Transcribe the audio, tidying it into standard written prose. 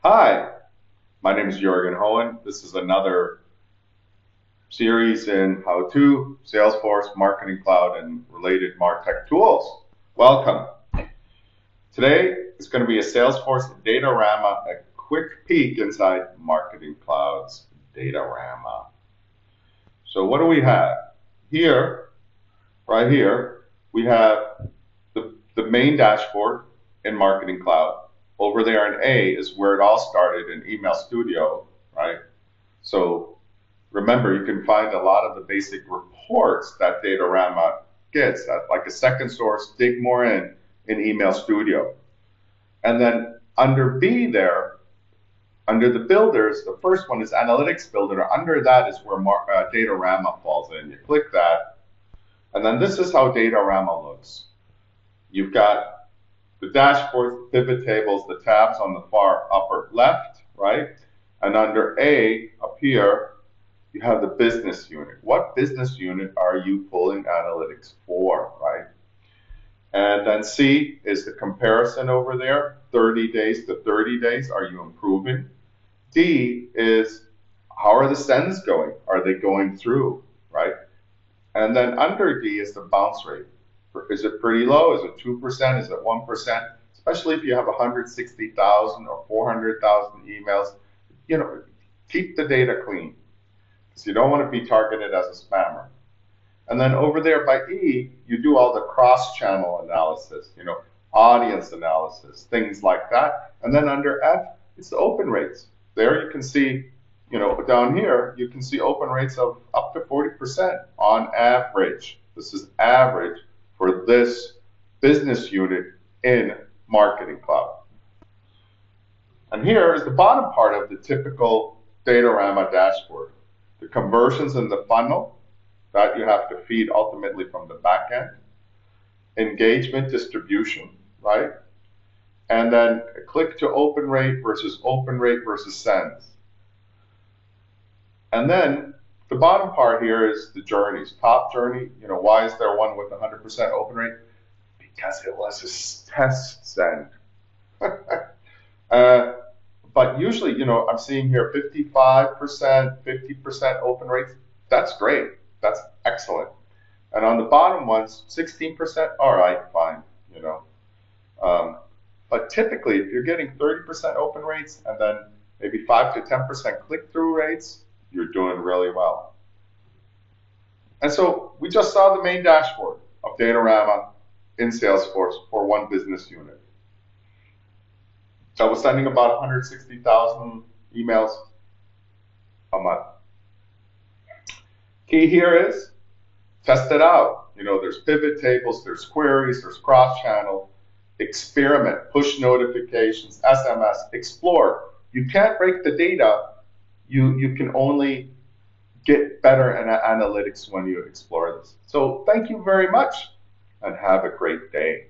Hi, my name is Jürgen Hohen. This is another series in How to Salesforce, Marketing Cloud, and related MarTech tools. Welcome. Today is going to be a Salesforce Datorama, a quick peek inside Marketing Cloud's Datorama. So what do we have? Here, right here, we have the main dashboard in Marketing Cloud. Over there in A is where it all started in Email Studio, right? So remember, you can find a lot of the basic reports that Datorama gets, like a second source, dig more in Email Studio. And then under B there, under the builders, the first one is Analytics Builder. Under that is where Datorama falls in. You click that, and then this is how Datorama looks. You've got the dashboard, pivot tables, the tabs on the far upper left, right? And under A, up here, you have the business unit. What business unit are you pulling analytics for, right? And then C is the comparison over there, 30 days to 30 days. Are you improving? D is how are the sends going? Are they going through, right? And then under D is the bounce rate. Is it pretty low? Is it 2%? Is it 1%? Especially if you have 160,000 or 400,000 emails, keep the data clean because you don't want to be targeted as a spammer. And then over there by E, you do all the cross-channel analysis, audience analysis, things like that. And then under F, it's the open rates. There you can see, down here, you can see open rates of up to 40% on average. This is average for this business unit in Marketing Cloud. And here is the bottom part of the typical Datorama dashboard. The conversions in the funnel that you have to feed ultimately from the back end. Engagement distribution, right? And then click to open rate versus sends. And then the bottom part here is the journeys. Top journey, why is there one with 100% open rate? Because it was a test send. But usually, I'm seeing here 55%, 50% open rates. That's great. That's excellent. And on the bottom ones, 16%, all right, fine, But typically, if you're getting 30% open rates and then maybe 5 to 10% click-through rates, you're doing really well. And so we just saw the main dashboard of Datorama in Salesforce for one business unit. So I was sending about 160,000 emails a month. Key here is test it out. There's pivot tables, there's queries, there's cross-channel, experiment, push notifications, SMS, explore. You can't break the data. You can only get better at analytics when you explore this. So thank you very much and have a great day.